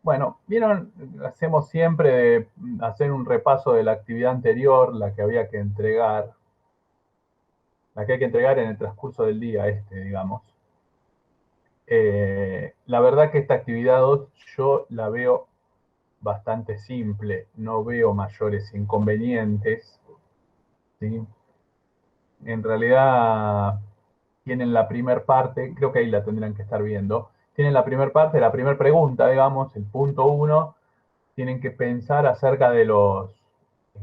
Bueno, vieron, hacemos siempre de hacer un repaso de la actividad anterior, la que había que entregar, la que hay que entregar en el transcurso del día digamos. La verdad que esta actividad 2 yo la veo bastante simple, no veo mayores inconvenientes, ¿sí? En realidad tienen la primer parte, creo que ahí la tendrán que estar viendo, tienen la primer parte, la primera pregunta, digamos, el punto 1, tienen que pensar acerca de los eh,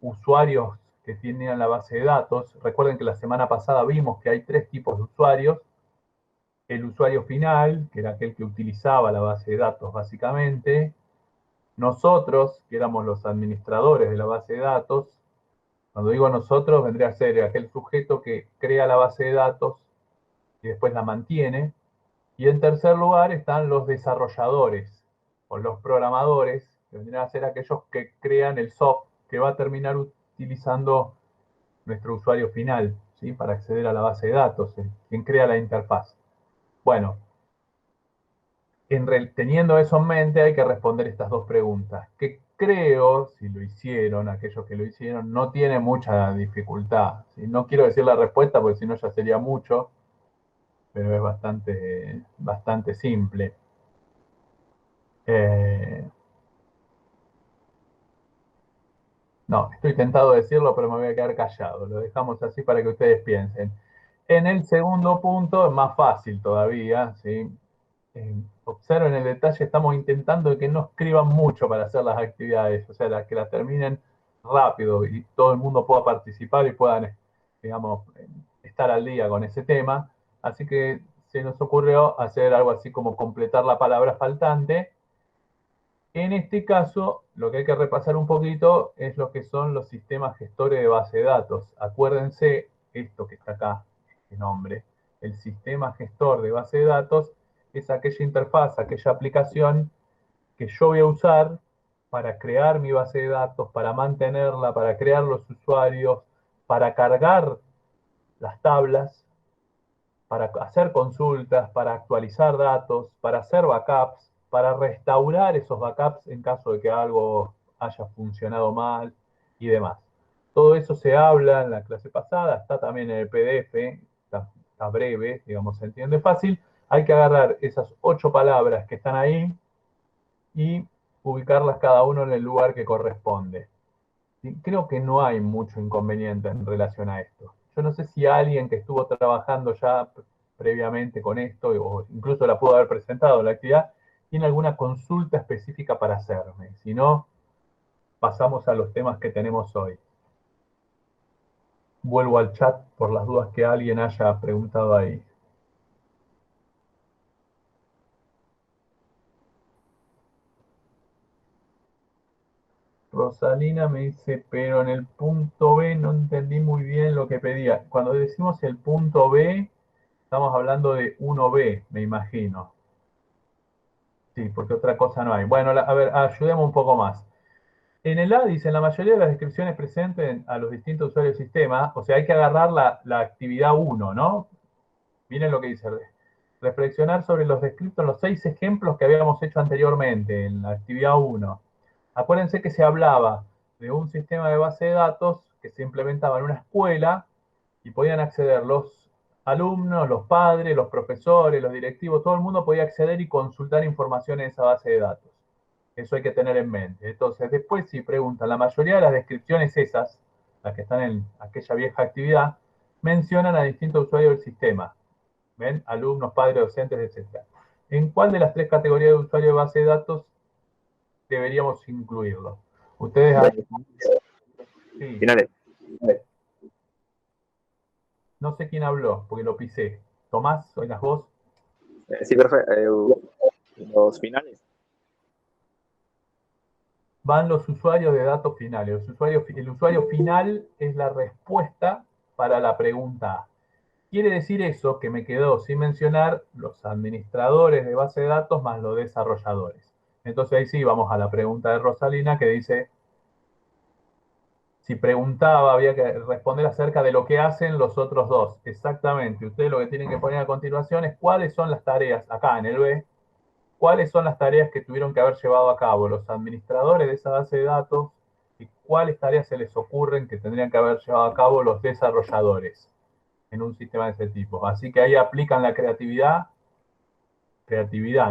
usuarios que tienen la base de datos. Recuerden que la semana pasada vimos que hay tres tipos de usuarios. El usuario final, que era aquel que utilizaba la base de datos básicamente. Nosotros, que éramos los administradores de la base de datos. Cuando digo nosotros, vendría a ser aquel sujeto que crea la base de datos y después la mantiene. Y en tercer lugar están los desarrolladores o los programadores, que vendrían a ser aquellos que crean el software que va a terminar utilizando nuestro usuario final, ¿sí? Para acceder a la base de datos, quien crea la interfaz. Bueno, teniendo eso en mente hay que responder estas dos preguntas, que creo, si lo hicieron, aquellos que lo hicieron, no tiene mucha dificultad, ¿sí? No quiero decir la respuesta porque si no ya sería mucho, pero es bastante simple. Eh, no, estoy tentado de decirlo, pero me voy a quedar callado. Lo dejamos así para que ustedes piensen. En el segundo punto es más fácil todavía, ¿sí? Observen el detalle, estamos intentando que no escriban mucho para hacer las actividades, o sea, que las terminen rápido y todo el mundo pueda participar y puedan, digamos, estar al día con ese tema. Así que se nos ocurrió hacer algo así como completar la palabra faltante. En este caso, lo que hay que repasar un poquito es lo que son los sistemas gestores de base de datos. Acuérdense, esto que está acá, este nombre, el sistema gestor de base de datos es aquella interfaz, aquella aplicación que yo voy a usar para crear mi base de datos, para mantenerla, para crear los usuarios, para cargar las tablas, para hacer consultas, para actualizar datos, para hacer backups, para restaurar esos backups en caso de que algo haya funcionado mal y demás. Todo eso se habla en la clase pasada, está también en el PDF, está breve, digamos, se entiende fácil. Hay que agarrar esas 8 palabras que están ahí y ubicarlas cada uno en el lugar que corresponde. Creo que no hay mucho inconveniente en relación a esto. Yo no sé si alguien que estuvo trabajando ya previamente con esto, o incluso la pudo haber presentado en la actividad, tiene alguna consulta específica para hacerme. Si no, pasamos a los temas que tenemos hoy. Vuelvo al chat por las dudas que alguien haya preguntado ahí. Rosalina me dice, pero en el punto B no entendí muy bien lo que pedía. Cuando decimos el punto B, estamos hablando de 1B, me imagino. Sí, porque otra cosa no hay. Bueno, a ver, ayudemos un poco más. En el A dice, en la mayoría de las descripciones presenten a los distintos usuarios del sistema, o sea, hay que agarrar la actividad 1, ¿no? Miren lo que dice. Reflexionar sobre los descritos en los 6 ejemplos que habíamos hecho anteriormente en la actividad 1. Acuérdense que se hablaba de un sistema de base de datos que se implementaba en una escuela y podían acceder los alumnos, los padres, los profesores, los directivos, todo el mundo podía acceder y consultar información en esa base de datos. Eso hay que tener en mente. Entonces, después si preguntan, la mayoría de las descripciones esas, las que están en aquella vieja actividad, mencionan a distintos usuarios del sistema. ¿Ven? Alumnos, padres, docentes, etc. ¿En cuál de las tres categorías de usuario de base de datos deberíamos incluirlo? Ustedes, sí, Finales. no sé quién habló, porque lo pisé. Tomás, ¿oigas vos? Sí, perfecto. Los finales. Van los usuarios de datos finales. El usuario final es la respuesta para la pregunta A. Quiere decir eso que me quedó sin mencionar los administradores de base de datos más los desarrolladores. Entonces ahí sí vamos a la pregunta de Rosalina que dice, si preguntaba, había que responder acerca de lo que hacen los otros dos. Exactamente. Ustedes lo que tienen que poner a continuación es cuáles son las tareas, acá en el B, cuáles son las tareas que tuvieron que haber llevado a cabo los administradores de esa base de datos y cuáles tareas se les ocurren que tendrían que haber llevado a cabo los desarrolladores en un sistema de ese tipo. Así que ahí aplican la creatividad,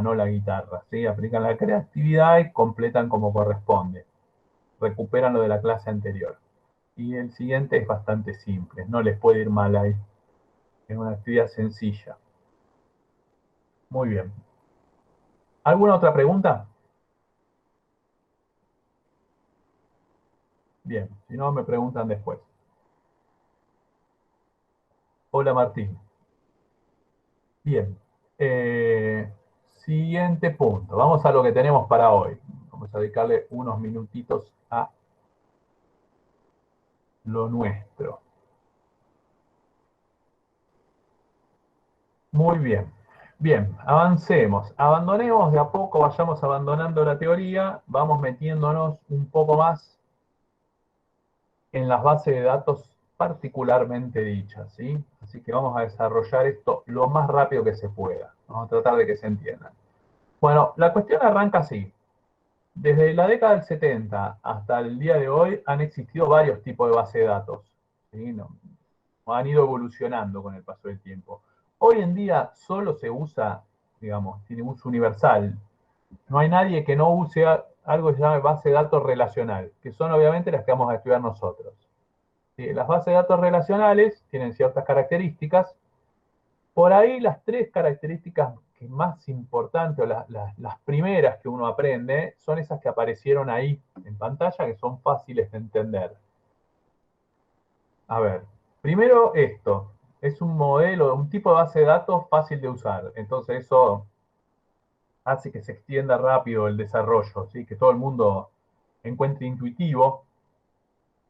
no la guitarra, ¿sí? Aplican la creatividad y completan como corresponde. Recuperan lo de la clase anterior. Y el siguiente es bastante simple, no les puede ir mal ahí. Es una actividad sencilla. Muy bien. ¿Alguna otra pregunta? Bien, si no me preguntan después. Hola Martín. Bien. Siguiente punto. Vamos a lo que tenemos para hoy. Vamos a dedicarle unos minutitos a lo nuestro. Muy bien. Bien, avancemos. Abandonemos de a poco, vayamos abandonando la teoría, vamos metiéndonos un poco más en las bases de datos particularmente dichas, ¿sí? Así que vamos a desarrollar esto lo más rápido que se pueda. Vamos a tratar de que se entiendan. Bueno, la cuestión arranca así. Desde la década del 70 hasta el día de hoy han existido varios tipos de bases de datos, ¿sí? Han ido evolucionando con el paso del tiempo. Hoy en día solo se usa, digamos, tiene uso universal. No hay nadie que no use algo que se llama base de datos relacional, que son obviamente las que vamos a estudiar nosotros. ¿Sí? Las bases de datos relacionales tienen ciertas características. Por ahí las tres características que más importantes, o las primeras que uno aprende, son esas que aparecieron ahí en pantalla, que son fáciles de entender. A ver, primero esto, es un modelo, un tipo de base de datos fácil de usar. Entonces eso hace que se extienda rápido el desarrollo, ¿sí? Que todo el mundo encuentre intuitivo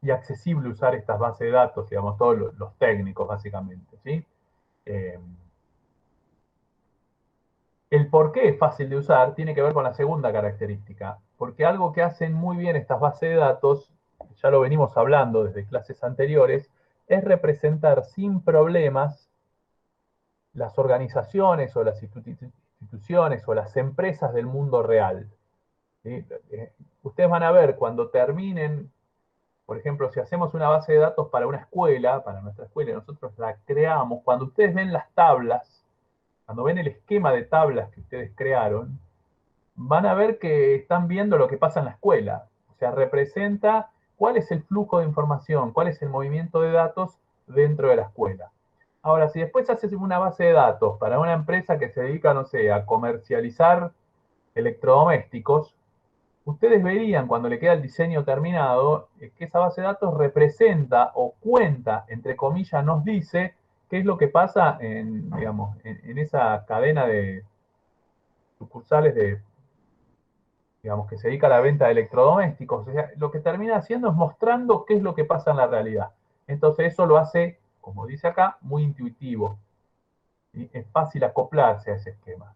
y accesible usar estas bases de datos, digamos, todos los técnicos básicamente, ¿sí? Eh, el por qué es fácil de usar tiene que ver con la segunda característica, porque algo que hacen muy bien estas bases de datos, ya lo venimos hablando desde clases anteriores, es representar sin problemas las organizaciones o las instituciones o las empresas del mundo real. ¿Sí? Ustedes van a ver cuando terminen, por ejemplo, si hacemos una base de datos para una escuela, para nuestra escuela, y nosotros la creamos, cuando ustedes ven las tablas, cuando ven el esquema de tablas que ustedes crearon, van a ver que están viendo lo que pasa en la escuela. O sea, representa cuál es el flujo de información, cuál es el movimiento de datos dentro de la escuela. Ahora, si después haces una base de datos para una empresa que se dedica, no sé, a comercializar electrodomésticos, ustedes verían cuando le queda el diseño terminado que esa base de datos representa o cuenta, entre comillas, nos dice qué es lo que pasa en, digamos, en esa cadena de sucursales de, digamos, que se dedica a la venta de electrodomésticos. O sea, lo que termina haciendo es mostrando qué es lo que pasa en la realidad. Entonces eso lo hace, como dice acá, muy intuitivo. ¿Sí? Es fácil acoplarse a ese esquema.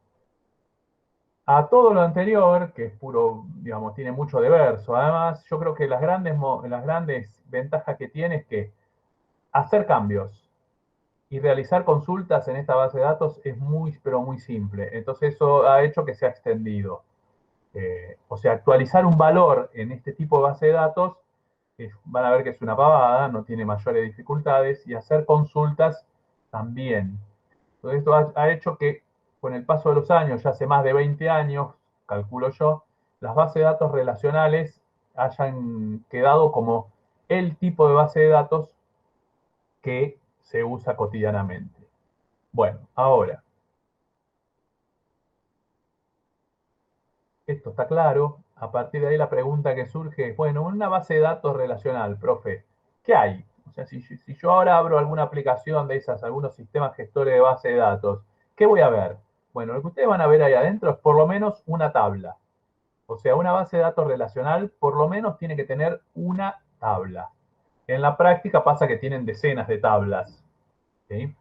A todo lo anterior, que es puro, digamos, tiene mucho de verso. Además, yo creo que las grandes ventajas que tiene es que hacer cambios y realizar consultas en esta base de datos es muy, pero muy simple. Entonces eso ha hecho que se ha extendido. O sea, actualizar un valor en este tipo de base de datos, van a ver que es una pavada, no tiene mayores dificultades, y hacer consultas también. Entonces esto ha hecho que con el paso de los años, ya hace más de 20 años, calculo yo, las bases de datos relacionales hayan quedado como el tipo de base de datos que se usa cotidianamente. Bueno, ahora, esto está claro. A partir de ahí la pregunta que surge es, bueno, en una base de datos relacional, profe, ¿qué hay? O sea, si yo ahora abro alguna aplicación de esas, algunos sistemas gestores de base de datos, ¿qué voy a ver? Bueno, lo que ustedes van a ver ahí adentro es por lo menos una tabla. O sea, una base de datos relacional por lo menos tiene que tener una tabla. En la práctica pasa que tienen decenas de tablas. ¿Sí?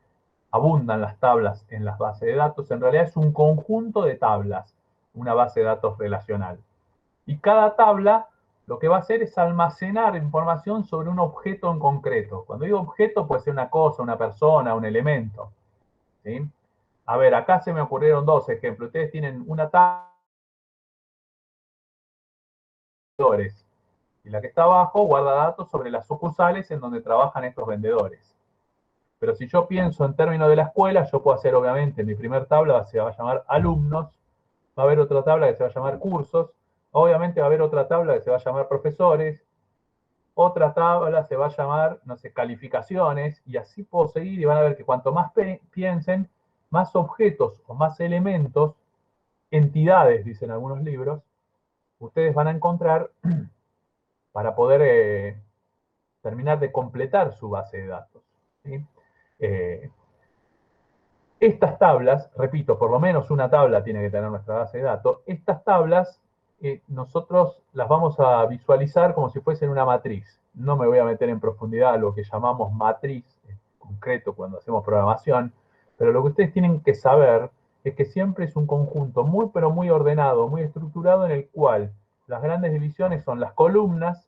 Abundan las tablas en las bases de datos. En realidad es un conjunto de tablas, una base de datos relacional. Y cada tabla lo que va a hacer es almacenar información sobre un objeto en concreto. Cuando digo objeto puede ser una cosa, una persona, un elemento. ¿Sí? A ver, acá se me ocurrieron dos ejemplos. Ustedes tienen una tabla vendedores. Y la que está abajo guarda datos sobre las sucursales en donde trabajan estos vendedores. Pero si yo pienso en términos de la escuela, yo puedo hacer, obviamente, mi primer tabla se va a llamar alumnos, va a haber otra tabla que se va a llamar cursos, obviamente va a haber otra tabla que se va a llamar profesores, otra tabla se va a llamar, no sé, calificaciones, y así puedo seguir y van a ver que cuanto más piensen, más objetos o más elementos, entidades, dicen algunos libros, ustedes van a encontrar para poder terminar de completar su base de datos. ¿Sí? Eh, Estas tablas, repito, por lo menos una tabla tiene que tener nuestra base de datos, estas tablas nosotros las vamos a visualizar como si fuesen una matriz. No me voy a meter en profundidad a lo que llamamos matriz, en concreto cuando hacemos programación, pero lo que ustedes tienen que saber es que siempre es un conjunto muy pero muy ordenado, muy estructurado, en el cual las grandes divisiones son las columnas,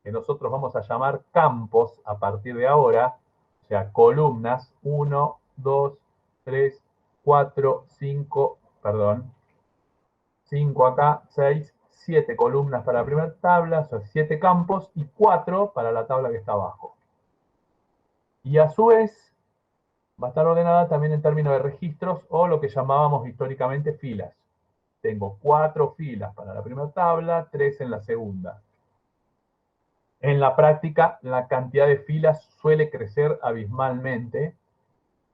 que nosotros vamos a llamar campos a partir de ahora, o sea, columnas, 1, 2, 3, 4, 5, perdón, 5 acá, 6, 7 columnas para la primera tabla, o sea, 7 campos, y 4 para la tabla que está abajo. Y a su vez, va a estar ordenada también en términos de registros, o lo que llamábamos históricamente filas. Tengo 4 filas para la primera tabla, 3 en la segunda. En la práctica, la cantidad de filas suele crecer abismalmente,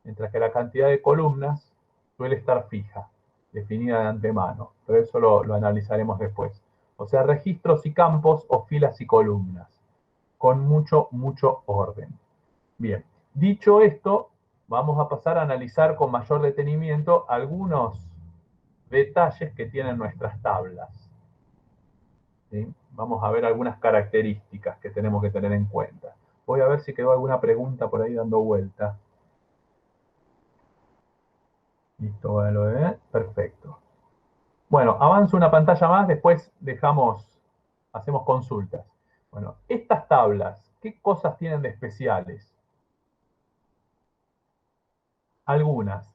mientras que la cantidad de columnas suele estar fija, definida de antemano. Pero eso lo analizaremos después. O sea, registros y campos o filas y columnas, con mucho, mucho orden. Bien, dicho esto, vamos a pasar a analizar con mayor detenimiento algunos detalles que tienen nuestras tablas. ¿Sí? Vamos a ver algunas características que tenemos que tener en cuenta. Voy a ver si quedó alguna pregunta por ahí dando vuelta. Listo, bueno, perfecto. Bueno, avanzo una pantalla más, después hacemos consultas. Bueno, estas tablas, ¿qué cosas tienen de especiales? Algunas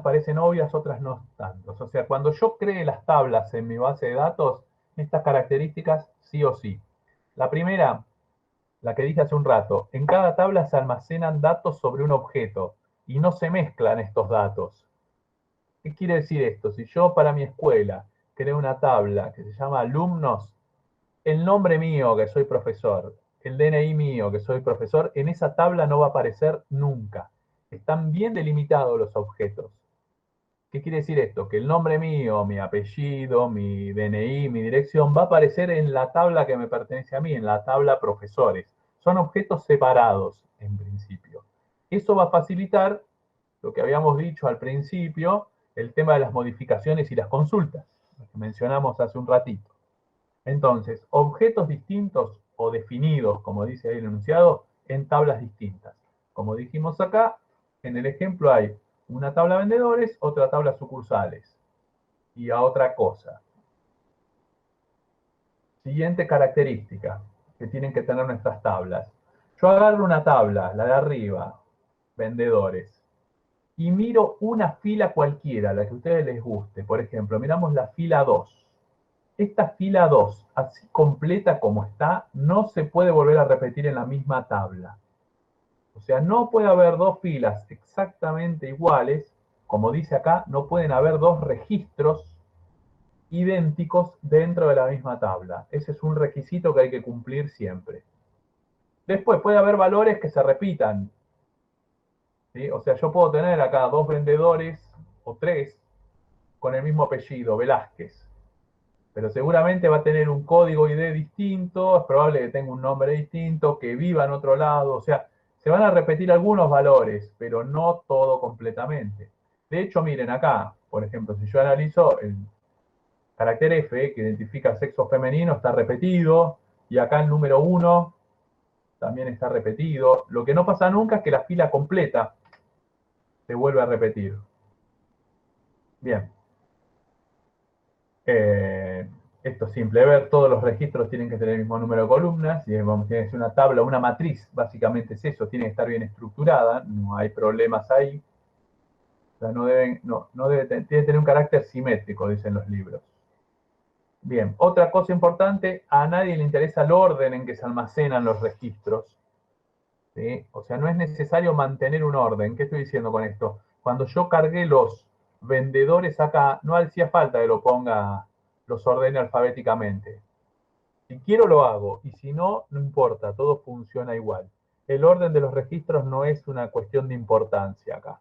parecen obvias, otras no tanto. O sea, cuando yo cree las tablas en mi base de datos, estas características sí o sí. La primera, la que dije hace un rato, en cada tabla se almacenan datos sobre un objeto y no se mezclan estos datos. ¿Qué quiere decir esto? Si yo para mi escuela creo una tabla que se llama alumnos, el nombre mío que soy profesor, el DNI mío que soy profesor, en esa tabla no va a aparecer nunca. Están bien delimitados los objetos. ¿Qué quiere decir esto? Que el nombre mío, mi apellido, mi DNI, mi dirección va a aparecer en la tabla que me pertenece a mí, en la tabla profesores. Son objetos separados en principio. Eso va a facilitar lo que habíamos dicho al principio, el tema de las modificaciones y las consultas, lo que mencionamos hace un ratito. Entonces, objetos distintos o definidos, como dice ahí el enunciado, en tablas distintas. Como dijimos acá, en el ejemplo hay una tabla vendedores, otra tabla sucursales. Y a otra cosa. Siguiente característica que tienen que tener nuestras tablas. Yo agarro una tabla, la de arriba, vendedores, y miro una fila cualquiera, la que a ustedes les guste. Por ejemplo, miramos la fila 2. Esta fila 2, así completa como está, no se puede volver a repetir en la misma tabla. O sea, no puede haber dos filas exactamente iguales. Como dice acá, no pueden haber dos registros idénticos dentro de la misma tabla. Ese es un requisito que hay que cumplir siempre. Después puede haber valores que se repitan. ¿Sí? O sea, yo puedo tener acá dos vendedores o tres con el mismo apellido, Velázquez. Pero seguramente va a tener un código ID distinto, es probable que tenga un nombre distinto, que viva en otro lado, o sea, se van a repetir algunos valores, pero no todo completamente. De hecho, miren acá, por ejemplo, si yo analizo el carácter F, que identifica sexo femenino, está repetido, y acá el número 1 también está repetido. Lo que no pasa nunca es que la fila completa se vuelve a repetir. Bien. Eh, Esto es simple ver, todos los registros tienen que tener el mismo número de columnas, y tiene que ser una tabla, una matriz, básicamente es eso, tiene que estar bien estructurada, no hay problemas ahí. O sea, no debe tener un carácter simétrico, dicen los libros. Bien, otra cosa importante, a nadie le interesa el orden en que se almacenan los registros. ¿Sí? O sea, no es necesario mantener un orden. ¿Qué estoy diciendo con esto? Cuando yo cargué los vendedores acá, no hacía falta que lo ponga, los ordene alfabéticamente. Si quiero lo hago, y si no, no importa, todo funciona igual. El orden de los registros no es una cuestión de importancia acá.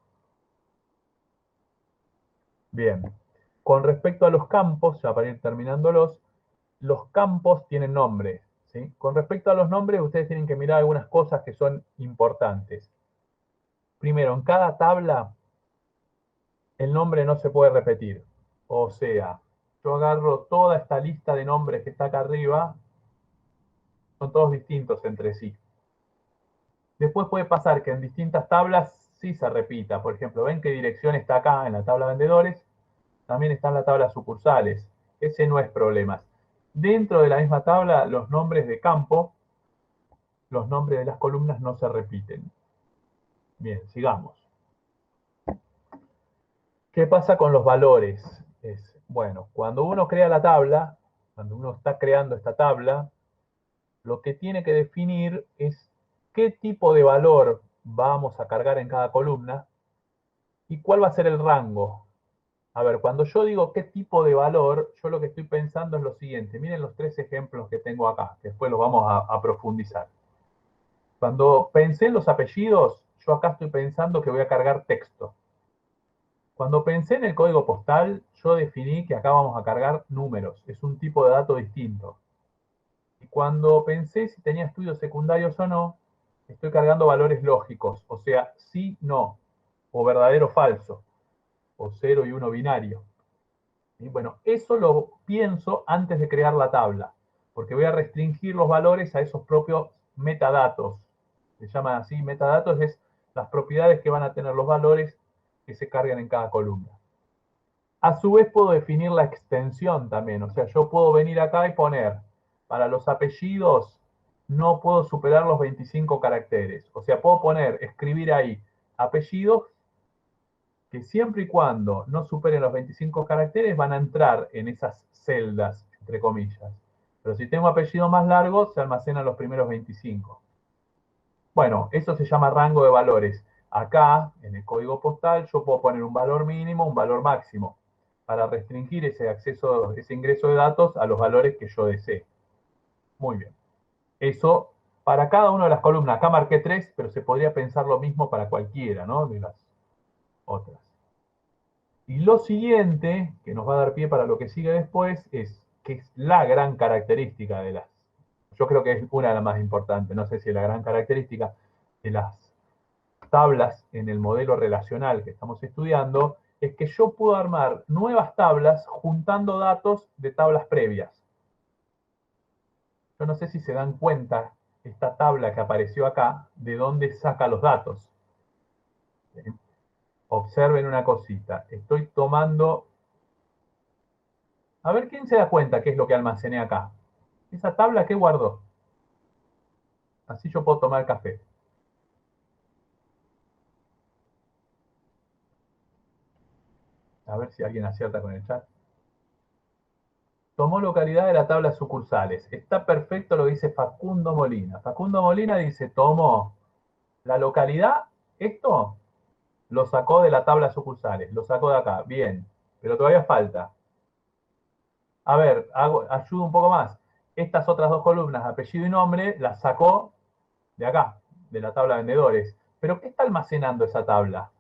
Bien, con respecto a los campos, ya para ir terminándolos, los campos tienen nombres. ¿Sí? Con respecto a los nombres, ustedes tienen que mirar algunas cosas que son importantes. Primero, en cada tabla el nombre no se puede repetir. O sea, yo agarro toda esta lista de nombres que está acá arriba, son todos distintos entre sí. Después puede pasar que en distintas tablas sí se repita. Por ejemplo, ven qué dirección está acá en la tabla vendedores, también está en la tabla sucursales. Ese no es problema. Dentro de la misma tabla, los nombres de campo, los nombres de las columnas no se repiten. Bien, sigamos. ¿Qué pasa con los valores? Bueno, cuando uno crea la tabla, cuando uno está creando esta tabla, lo que tiene que definir es qué tipo de valor vamos a cargar en cada columna y cuál va a ser el rango. A ver, cuando yo digo qué tipo de valor, yo lo que estoy pensando es lo siguiente. Miren los tres ejemplos que tengo acá, que después los vamos a profundizar. Cuando pensé en los apellidos, yo acá estoy pensando que voy a cargar texto. Cuando pensé en el código postal, yo definí que acá vamos a cargar números. Es un tipo de dato distinto. Y cuando pensé si tenía estudios secundarios o no, estoy cargando valores lógicos, o sea, sí, no, o verdadero, falso, o 0 y 1 binario. Y bueno, eso lo pienso antes de crear la tabla, porque voy a restringir los valores a esos propios metadatos. Se llaman así, metadatos es las propiedades que van a tener los valores que se cargan en cada columna. A su vez puedo definir la extensión también, o sea, yo puedo venir acá y poner, para los apellidos, no puedo superar los 25 caracteres. O sea, puedo poner, escribir ahí, apellidos que siempre y cuando no superen los 25 caracteres van a entrar en esas celdas, entre comillas. Pero si tengo apellidos más largos, se almacenan los primeros 25. Bueno, eso se llama rango de valores. Acá, en el código postal, yo puedo poner un valor mínimo, un valor máximo, para restringir ese acceso, ese ingreso de datos a los valores que yo desee. Muy bien. Eso para cada una de las columnas. Acá marqué 3, pero se podría pensar lo mismo para cualquiera, ¿no? De las otras. Y lo siguiente, que nos va a dar pie para lo que sigue después, es que es la gran característica de las, yo creo que es una de las más importantes, no sé si es la gran característica de las tablas en el modelo relacional que estamos estudiando, es que yo puedo armar nuevas tablas juntando datos de tablas previas. Yo no sé si se dan cuenta, esta tabla que apareció acá, de dónde saca los datos. Observen una cosita. Estoy tomando... A ver, ¿quién se da cuenta qué es lo que almacené acá? Esa tabla que guardó. Así yo puedo tomar café. A ver si alguien acierta con el chat. Tomó localidad de la tabla sucursales. Está perfecto lo que dice Facundo Molina. Facundo Molina dice, tomó la localidad, esto lo sacó de la tabla sucursales, lo sacó de acá. Bien, pero todavía falta. A ver, ayudo un poco más. Estas otras dos columnas, apellido y nombre, las sacó de acá, de la tabla de vendedores. Pero ¿qué está almacenando esa tabla?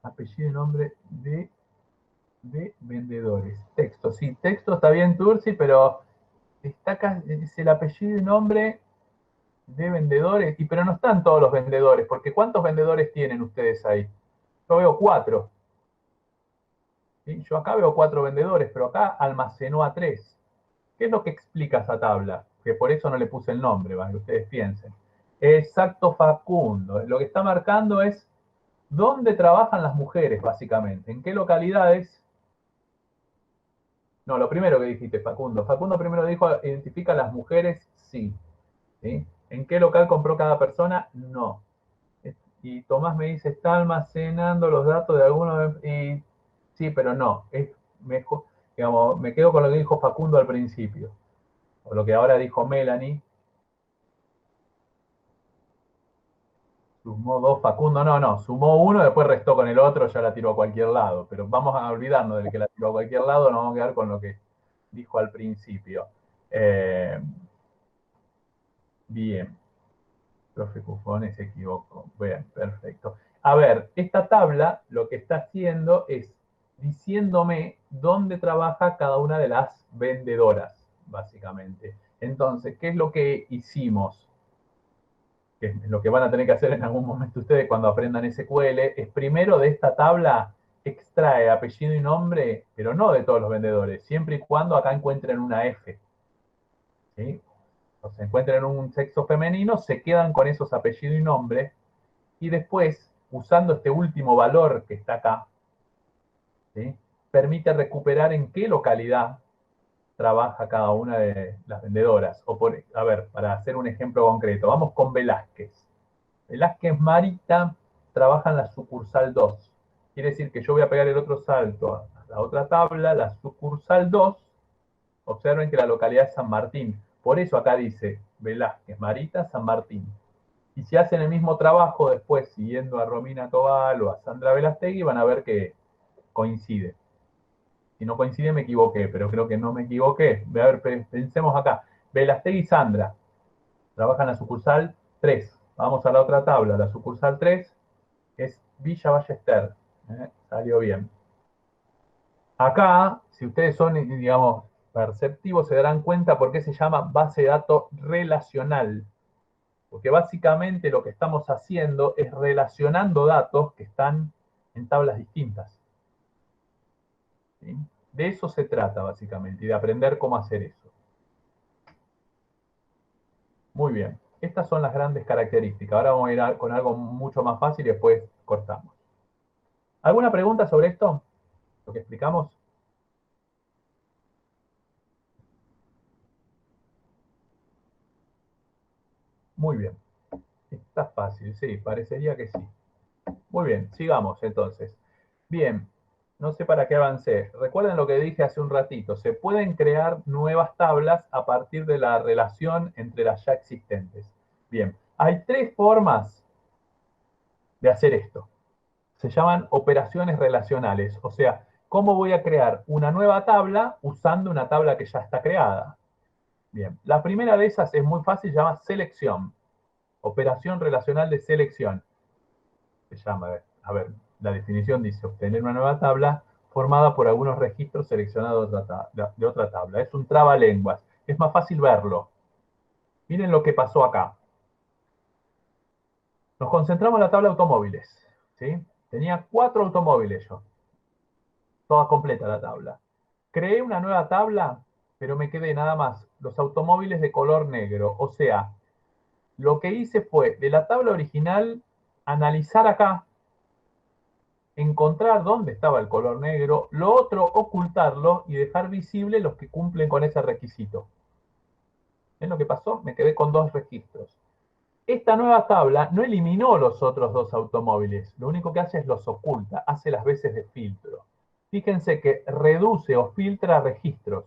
Apellido y nombre de vendedores. Texto, sí, texto está bien, Tursi, pero está acá, es el apellido y nombre de vendedores, pero no están todos los vendedores, porque ¿cuántos vendedores tienen ustedes ahí? Yo veo 4. ¿Sí? Yo acá veo 4 vendedores, pero acá almacenó a 3. ¿Qué es lo que explica esa tabla? Que por eso no le puse el nombre, para que ustedes piensen. Exacto, Facundo. Lo que está marcando es dónde trabajan las mujeres, básicamente. ¿En qué localidades? No, lo primero que dijiste, Facundo. Facundo primero dijo, identifica a las mujeres, sí. ¿Sí? ¿En qué local compró cada persona? No. Y Tomás me dice, está almacenando los datos de algunos... Y sí, pero no, es mejor, digamos, me quedo con lo que dijo Facundo al principio, o lo que ahora dijo Melanie. Sumó dos Facundo, no, sumó uno, después restó con el otro, ya la tiró a cualquier lado. Pero vamos a olvidarnos del que la tiró a cualquier lado, nos vamos a quedar con lo que dijo al principio. Bien, profe Cufone se equivocó. Bien, perfecto. A ver, esta tabla lo que está haciendo es diciéndome dónde trabaja cada una de las vendedoras, básicamente. Entonces, ¿qué es lo que hicimos? Que es lo que van a tener que hacer en algún momento ustedes cuando aprendan SQL, es primero de esta tabla extrae apellido y nombre, pero no de todos los vendedores, siempre y cuando acá encuentren una F. ¿Sí? O se encuentren un sexo femenino, se quedan con esos apellido y nombre, y después, usando este último valor que está acá, ¿sí? Permite recuperar en qué localidad trabaja cada una de las vendedoras. O por, a ver, para hacer un ejemplo concreto, vamos con Velázquez. Velázquez Marita trabaja en la sucursal 2. Quiere decir que yo voy a pegar el otro salto a la otra tabla, la sucursal 2. Observen que la localidad es San Martín. Por eso acá dice Velázquez Marita San Martín. Y si hacen el mismo trabajo después, siguiendo a Romina Tobal o a Sandra Velastegui, van a ver que coincide. Si no coincide, me equivoqué, pero creo que no me equivoqué. A ver, pensemos acá. Velastegui y Sandra trabajan en la sucursal 3. Vamos a la otra tabla. La sucursal 3 es Villa Ballester. Salió bien. Acá, si ustedes son, digamos, perceptivos, se darán cuenta por qué se llama base de datos relacional. Porque básicamente lo que estamos haciendo es relacionando datos que están en tablas distintas. ¿Sí? De eso se trata básicamente y de aprender cómo hacer eso. Muy bien. Estas son las grandes características. Ahora vamos a ir con algo mucho más fácil y después cortamos. ¿Alguna pregunta sobre esto? ¿Lo que explicamos? Muy bien. Está fácil, sí, parecería que sí. Muy bien, sigamos entonces. Bien, no sé para qué avancé. Recuerden lo que dije hace un ratito. Se pueden crear nuevas tablas a partir de la relación entre las ya existentes. Bien, hay tres formas de hacer esto. Se llaman operaciones relacionales. O sea, ¿cómo voy a crear una nueva tabla usando una tabla que ya está creada? Bien, la primera de esas es muy fácil, se llama selección. Operación relacional de selección. Se llama, a ver, la definición dice obtener una nueva tabla formada por algunos registros seleccionados de otra tabla. Es un trabalenguas. Es más fácil verlo. Miren lo que pasó acá. Nos concentramos en la tabla de automóviles. ¿Sí? Tenía 4 automóviles yo. Toda completa la tabla. Creé una nueva tabla, pero me quedé nada más los automóviles de color negro. O sea, lo que hice fue de la tabla original analizar acá, encontrar dónde estaba el color negro, lo otro ocultarlo y dejar visible los que cumplen con ese requisito. ¿Ven lo que pasó? Me quedé con 2 registros. Esta nueva tabla no eliminó los otros 2 automóviles, lo único que hace es los oculta, hace las veces de filtro. Fíjense que reduce o filtra registros,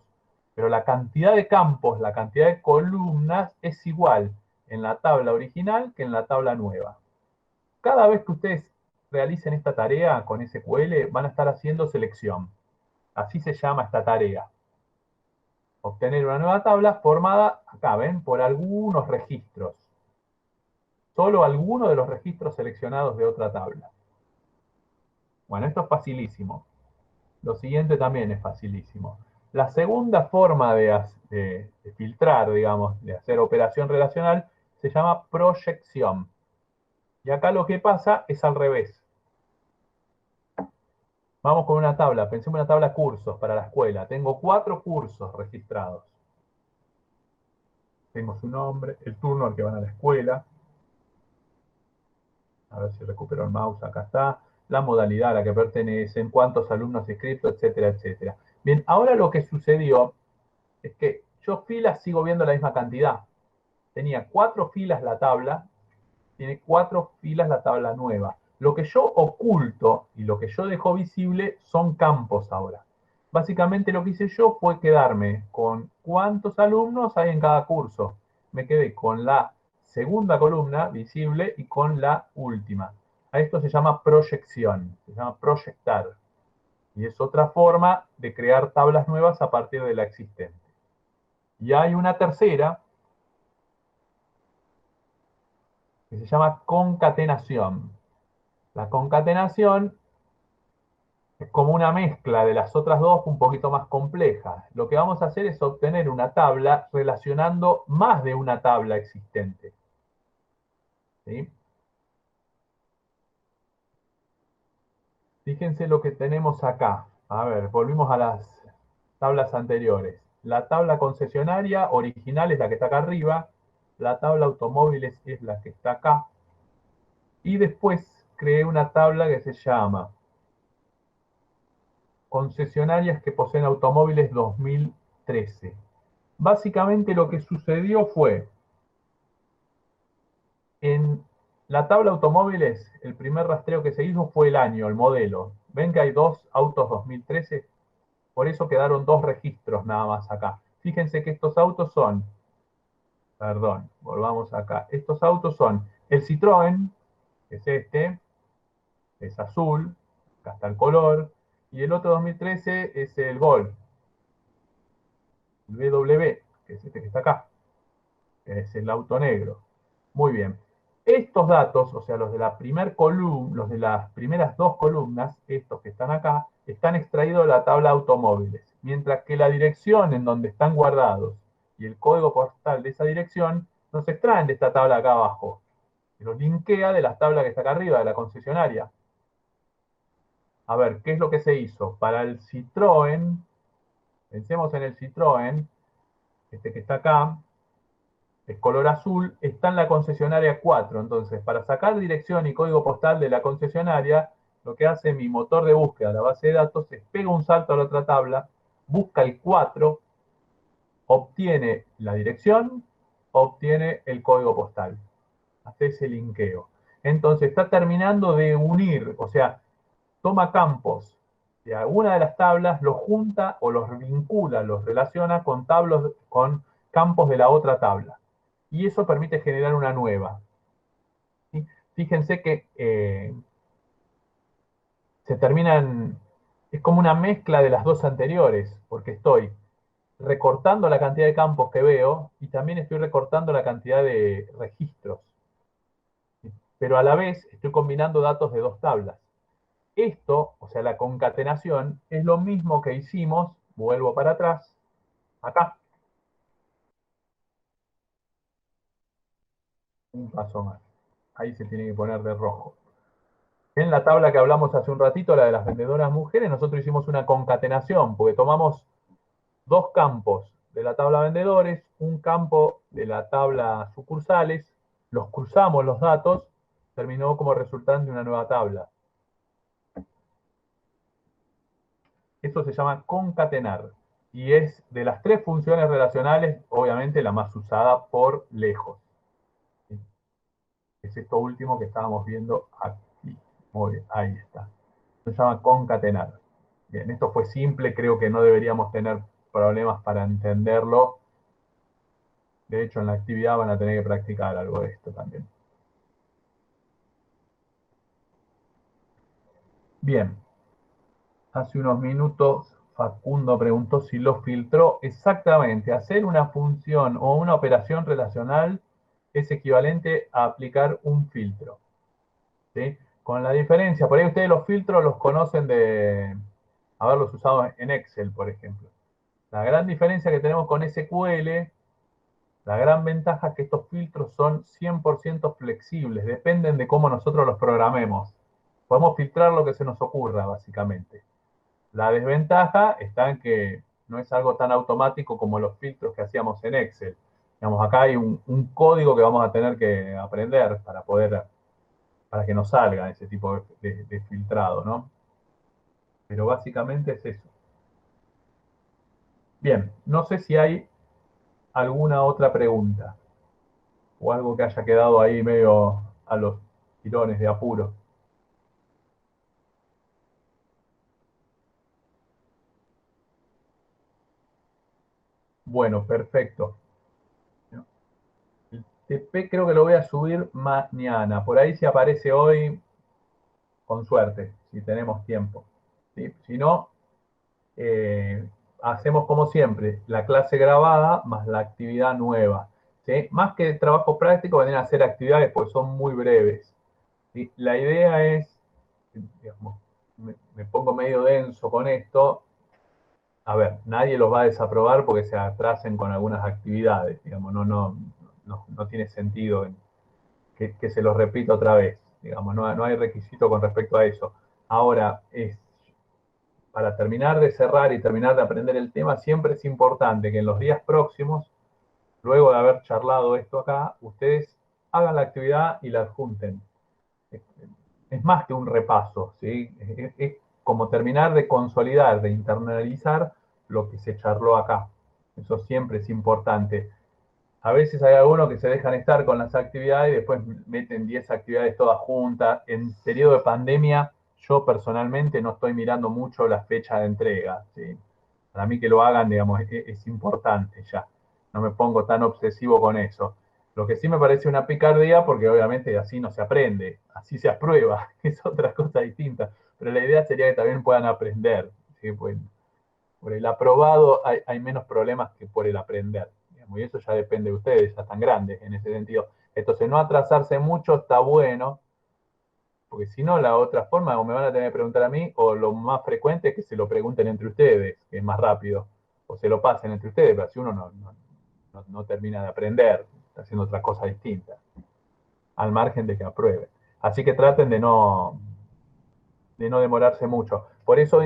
pero la cantidad de campos, la cantidad de columnas es igual en la tabla original que en la tabla nueva. Cada vez que ustedes realicen esta tarea con SQL, van a estar haciendo selección. Así se llama esta tarea. Obtener una nueva tabla formada, acá ven, por algunos registros. Solo algunos de los registros seleccionados de otra tabla. Bueno, esto es facilísimo. Lo siguiente también es facilísimo. La segunda forma de filtrar, digamos, de hacer operación relacional, se llama proyección. Y acá lo que pasa es al revés. Vamos con una tabla, pensemos en una tabla cursos para la escuela. Tengo 4 cursos registrados. Tengo su nombre, el turno al que van a la escuela. A ver si recupero el mouse, acá está. La modalidad a la que pertenecen, cuántos alumnos inscritos, etcétera, etcétera. Bien, ahora lo que sucedió es que yo filas sigo viendo la misma cantidad. Tenía 4 filas la tabla, Tiene 4 filas la tabla nueva. Lo que yo oculto y lo que yo dejo visible son campos ahora. Básicamente lo que hice yo fue quedarme con cuántos alumnos hay en cada curso. Me quedé con la segunda columna visible y con la última. A esto se llama proyección, se llama proyectar. Y es otra forma de crear tablas nuevas a partir de la existente. Y hay una tercera que se llama concatenación. La concatenación es como una mezcla de las otras dos un poquito más compleja. Lo que vamos a hacer es obtener una tabla relacionando más de una tabla existente. ¿Sí? Fíjense lo que tenemos acá. A ver, volvimos a las tablas anteriores. La tabla concesionaria original es la que está acá arriba. La tabla automóviles es la que está acá. Y después creé una tabla que se llama concesionarias que poseen automóviles 2013. Básicamente lo que sucedió fue, en la tabla automóviles, el primer rastreo que se hizo fue el año, el modelo. Ven que hay 2 autos 2013, por eso quedaron 2 registros nada más acá. Fíjense que estos autos son, perdón, volvamos acá. Estos autos son el Citroën, que es este, es azul, acá está el color, y el otro 2013 es el Golf, el BW, que es este que está acá, que es el auto negro. Muy bien. Estos datos, o sea, los de la primer columna, los de las primeras 2 columnas, estos que están acá, están extraídos de la tabla automóviles, mientras que la dirección en donde están guardados y el código postal de esa dirección no se extraen de esta tabla acá abajo, se los linkea de la tabla que está acá arriba, de la concesionaria. A ver, ¿qué es lo que se hizo? Para el Citroën, pensemos en el Citroën, este que está acá, es color azul, está en la concesionaria 4. Entonces, para sacar dirección y código postal de la concesionaria, lo que hace mi motor de búsqueda, la base de datos, es pega un salto a la otra tabla, busca el 4, obtiene la dirección, obtiene el código postal. Hace ese linkeo. Entonces, está terminando de unir, o sea, toma campos de alguna de las tablas, los junta o los vincula, los relaciona con campos de la otra tabla. Y eso permite generar una nueva. ¿Sí? Fíjense que se terminan, es como una mezcla de las dos anteriores, porque estoy recortando la cantidad de campos que veo y también estoy recortando la cantidad de registros. Pero a la vez estoy combinando datos de 2 tablas. Esto, o sea, la concatenación, es lo mismo que hicimos, vuelvo para atrás, acá, un paso más. Ahí se tiene que poner de rojo. En la tabla que hablamos hace un ratito, la de las vendedoras mujeres, nosotros hicimos una concatenación, porque tomamos 2 campos de la tabla vendedores, un campo de la tabla sucursales, los cruzamos los datos, terminó como resultante una nueva tabla. Eso se llama concatenar. Y es de las 3 funciones relacionales, obviamente la más usada por lejos. Es esto último que estábamos viendo aquí. Muy bien, ahí está. Se llama concatenar. Bien, esto fue simple, creo que no deberíamos tener problemas para entenderlo. De hecho, en la actividad van a tener que practicar algo de esto también. Bien, hace unos minutos Facundo preguntó si lo filtró. Exactamente, hacer una función o una operación relacional es equivalente a aplicar un filtro. ¿Sí? Con la diferencia, por ahí ustedes los filtros los conocen de haberlos usado en Excel, por ejemplo. La gran diferencia que tenemos con SQL, la gran ventaja es que estos filtros son 100% flexibles, dependen de cómo nosotros los programemos. Podemos filtrar lo que se nos ocurra, básicamente. La desventaja está en que no es algo tan automático como los filtros que hacíamos en Excel. Digamos, acá hay un código que vamos a tener que aprender para que nos salga ese tipo de filtrado, ¿no? Pero básicamente es eso. Bien, no sé si hay alguna otra pregunta o algo que haya quedado ahí medio a los tirones de apuro. Bueno, perfecto. El TP creo que lo voy a subir mañana. Por ahí si aparece hoy, con suerte, si tenemos tiempo. ¿Sí? Si no, hacemos como siempre, la clase grabada más la actividad nueva. ¿Sí? Más que trabajo práctico, vendrían a hacer actividades porque son muy breves. ¿Sí? La idea es, digamos, me pongo medio denso con esto. A ver, nadie los va a desaprobar porque se atrasen con algunas actividades. Digamos, no tiene sentido que se los repita otra vez. Digamos, no hay requisito con respecto a eso. Ahora, para terminar de cerrar y terminar de aprender el tema, siempre es importante que en los días próximos, luego de haber charlado esto acá, ustedes hagan la actividad y la adjunten. Es más que un repaso, ¿sí? Es como terminar de consolidar, de internalizar lo que se charló acá. Eso siempre es importante. A veces hay algunos que se dejan estar con las actividades y después meten 10 actividades todas juntas. En periodo de pandemia, yo personalmente no estoy mirando mucho la fecha de entrega. ¿Sí? Para mí que lo hagan, digamos, es importante ya. No me pongo tan obsesivo con eso. Lo que sí me parece una picardía, porque obviamente así no se aprende, así se aprueba, es otra cosa distinta. Pero la idea sería que también puedan aprender. ¿Sí? Pues, por el aprobado hay menos problemas que por el aprender. Digamos, y eso ya depende de ustedes, ya están grandes en ese sentido. Entonces, no atrasarse mucho está bueno, porque si no, la otra forma, o me van a tener que preguntar a mí, o lo más frecuente es que se lo pregunten entre ustedes, que es más rápido, o se lo pasen entre ustedes, pero si uno no termina de aprender, está haciendo otra cosa distinta, al margen de que apruebe. Así que traten de no demorarse mucho. Por eso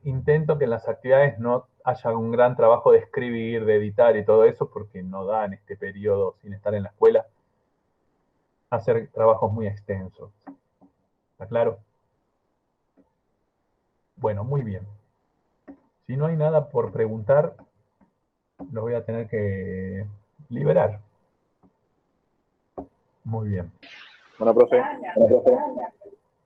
intento que en las actividades no haya un gran trabajo de escribir, de editar y todo eso, porque no da en este periodo, sin estar en la escuela, hacer trabajos muy extensos. ¿Está claro? Bueno, muy bien. Si no hay nada por preguntar, lo voy a tener que liberar. Muy bien. Bueno, profe.